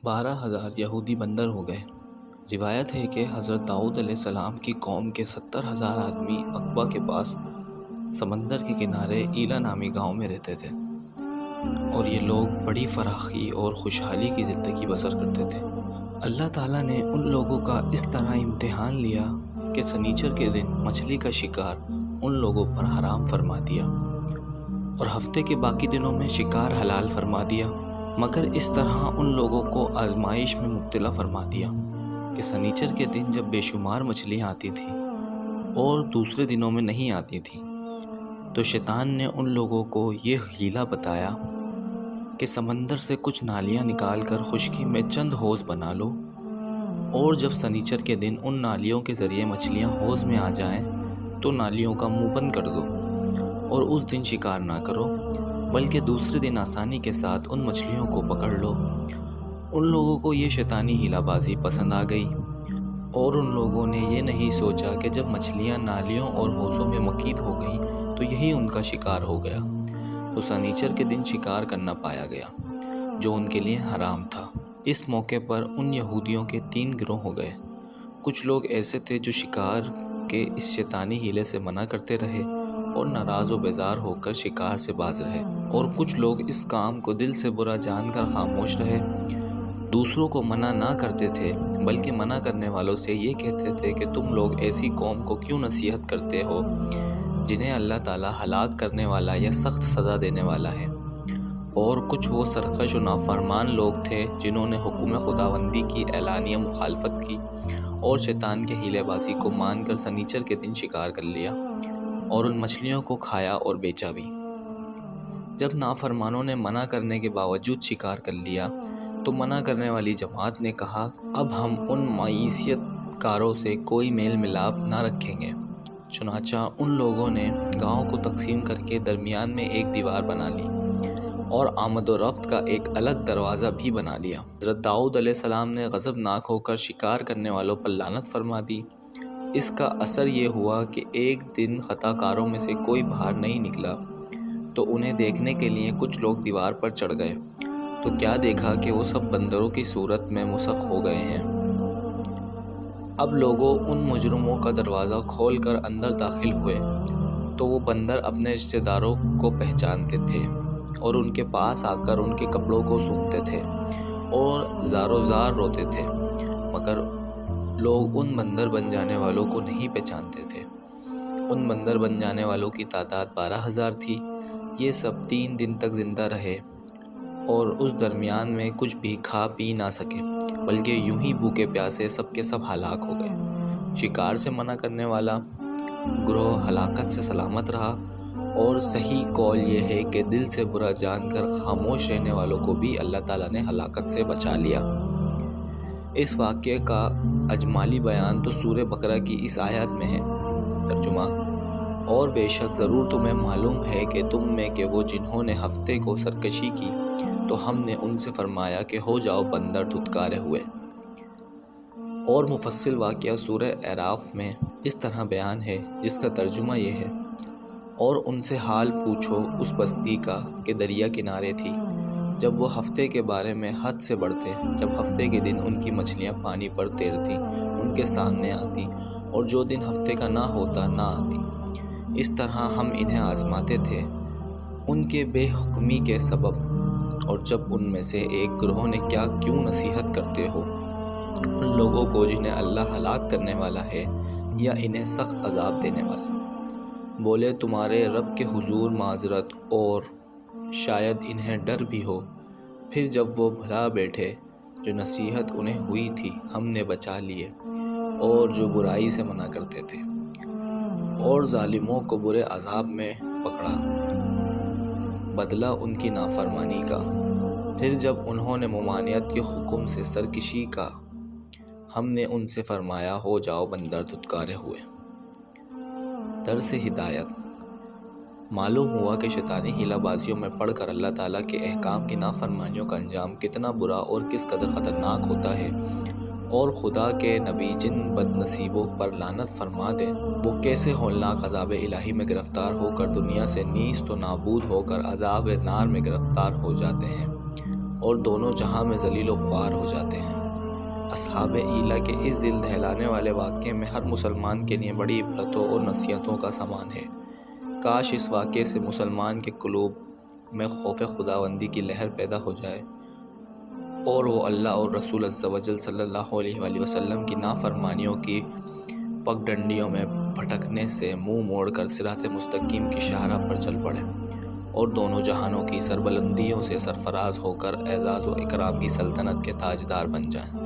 12,000 یہودی بندر ہو گئے۔ روایت ہے کہ حضرت داؤد علیہ السلام کی قوم کے 70,000 آدمی عقبہ کے پاس سمندر کے کنارے ایلا نامی گاؤں میں رہتے تھے، اور یہ لوگ بڑی فراخی اور خوشحالی کی زندگی بسر کرتے تھے۔ اللہ تعالیٰ نے ان لوگوں کا اس طرح امتحان لیا کہ سنیچر کے دن مچھلی کا شکار ان لوگوں پر حرام فرما دیا، اور ہفتے کے باقی دنوں میں شکار حلال فرما دیا، مگر اس طرح ان لوگوں کو آزمائش میں مبتلا فرما دیا کہ سنیچر کے دن جب بے شمار مچھلیاں آتی تھیں اور دوسرے دنوں میں نہیں آتی تھیں، تو شیطان نے ان لوگوں کو یہ حیلہ بتایا کہ سمندر سے کچھ نالیاں نکال کر خشکی میں چند حوض بنا لو، اور جب سنیچر کے دن ان نالیوں کے ذریعے مچھلیاں حوض میں آ جائیں تو نالیوں کا منہ بند کر دو، اور اس دن شکار نہ کرو، بلکہ دوسرے دن آسانی کے ساتھ ان مچھلیوں کو پکڑ لو۔ ان لوگوں کو یہ شیطانی حیلہ بازی پسند آ گئی، اور ان لوگوں نے یہ نہیں سوچا کہ جب مچھلیاں نالیوں اور حوضوں میں مقید ہو گئیں تو یہی ان کا شکار ہو گیا، تو سنیچر کے دن شکار کرنا پایا گیا جو ان کے لیے حرام تھا۔ اس موقع پر ان یہودیوں کے 3 گروہ ہو گئے۔ کچھ لوگ ایسے تھے جو شکار کے اس شیطانی حیلے سے منع کرتے رہے اور ناراض و بیزار ہو کر شکار سے باز رہے، اور کچھ لوگ اس کام کو دل سے برا جان کر خاموش رہے۔ دوسروں کو منع نہ کرتے تھے، بلکہ منع کرنے والوں سے یہ کہتے تھے کہ تم لوگ ایسی قوم کو کیوں نصیحت کرتے ہو جنہیں اللہ تعالیٰ ہلاک کرنے والا یا سخت سزا دینے والا ہے۔ اور کچھ وہ سرکش و نافرمان لوگ تھے جنہوں نے حکم خداوندی کی اعلانیہ مخالفت کی اور شیطان کے حیلے بازی کو مان کر سنیچر کے دن شکار کر لیا اور ان مچھلیوں کو کھایا اور بیچا بھی۔ جب نافرمانوں نے منع کرنے کے باوجود شکار کر لیا تو منع کرنے والی جماعت نے کہا، اب ہم ان معیشت کاروں سے کوئی میل ملاپ نہ رکھیں گے۔ چنانچہ ان لوگوں نے گاؤں کو تقسیم کر کے درمیان میں ایک دیوار بنا لی اور آمد و رفت کا ایک الگ دروازہ بھی بنا لیا۔ حضرت داؤد علیہ السلام نے غضبناک ہو کر شکار کرنے والوں پر لعنت فرما دی۔ اس کا اثر یہ ہوا کہ ایک دن خطا کاروں میں سے کوئی باہر نہیں نکلا، تو انہیں دیکھنے کے لیے کچھ لوگ دیوار پر چڑھ گئے، تو کیا دیکھا کہ وہ سب بندروں کی صورت میں مسخ ہو گئے ہیں۔ اب لوگوں ان مجرموں کا دروازہ کھول کر اندر داخل ہوئے، تو وہ بندر اپنے رشتہ داروں کو پہچانتے تھے اور ان کے پاس آ کر ان کے کپڑوں کو سونگھتے تھے اور زار و زار روتے تھے، مگر لوگ ان بندر بن جانے والوں کو نہیں پہچانتے تھے۔ ان بندر بن جانے والوں کی تعداد 12,000 تھی۔ یہ سب 3 دن تک زندہ رہے اور اس درمیان میں کچھ بھی کھا پی نہ سکے، بلکہ یوں ہی بھوکے پیاسے سب کے سب ہلاک ہو گئے۔ شکار سے منع کرنے والا گروہ ہلاکت سے سلامت رہا، اور صحیح قول یہ ہے کہ دل سے برا جان کر خاموش رہنے والوں کو بھی اللہ تعالیٰ نے ہلاکت سے بچا لیا۔ اس واقعے کا اجمالی بیان تو سورہ بقرہ کی اس آیت میں ہے۔ ترجمہ: اور بے شک ضرور تمہیں معلوم ہے کہ تم میں کہ وہ جنہوں نے ہفتے کو سرکشی کی تو ہم نے ان سے فرمایا کہ ہو جاؤ بندر دھتکارے ہوئے۔ اور مفصل واقعہ سورہ اعراف میں اس طرح بیان ہے، جس کا ترجمہ یہ ہے، اور ان سے حال پوچھو اس بستی کا کہ دریا کنارے تھی، جب وہ ہفتے کے بارے میں حد سے بڑھتے، جب ہفتے کے دن ان کی مچھلیاں پانی پر تیرتیں، ان کے سامنے آتی، اور جو دن ہفتے کا نہ ہوتا نہ آتی۔ اس طرح ہم انہیں آزماتے تھے ان کے بے حکمی کے سبب، اور جب ان میں سے ایک گروہ نے کیوں نصیحت کرتے ہو ان لوگوں کو جنہیں اللہ ہلاک کرنے والا ہے یا انہیں سخت عذاب دینے والا۔ بولے تمہارے رب کے حضور معذرت، اور شاید انہیں ڈر بھی ہو۔ پھر جب وہ بھلا بیٹھے جو نصیحت انہیں ہوئی تھی ہم نے بچا لیے، اور جو برائی سے منع کرتے تھے، اور ظالموں کو برے عذاب میں پکڑا، بدلہ ان کی نافرمانی کا۔ پھر جب انہوں نے ممانعت کے حکم سے سرکشی کا، ہم نے ان سے فرمایا ہو جاؤ بندر دھتکارے ہوئے۔ درس ہدایت: معلوم ہوا کہ شیطانی حیلہ بازیوں میں پڑھ کر اللہ تعالیٰ کے احکام کی نافرمانیوں کا انجام کتنا برا اور کس قدر خطرناک ہوتا ہے، اور خدا کے نبی جن بد نصیبوں پر لعنت فرما دیں وہ کیسے ہولناک عذاب الہی میں گرفتار ہو کر دنیا سے نیست و نابود ہو کر عذاب نار میں گرفتار ہو جاتے ہیں۔ اور دونوں جہاں میں ذلیل و خوار ہو جاتے ہیں۔ اصحاب ایلا کے اس دل دہلانے والے واقعے میں ہر مسلمان کے لیے بڑی عبرتوں اور نصیحتوں کا سامان ہے۔ کاش اس واقعے سے مسلمان کے قلوب میں خوف خداوندی کی لہر پیدا ہو جائے اور وہ اللہ اور رسول عز و جل صلی اللہ علیہ وآلہ وسلم کی نافرمانیوں کی پگڈنڈیوں میں بھٹکنے سے منہ موڑ کر صراط مستقیم کی شاہراہ پر چل پڑے اور دونوں جہانوں کی سربلندیوں سے سرفراز ہو کر اعزاز و اکرام کی سلطنت کے تاجدار بن جائیں۔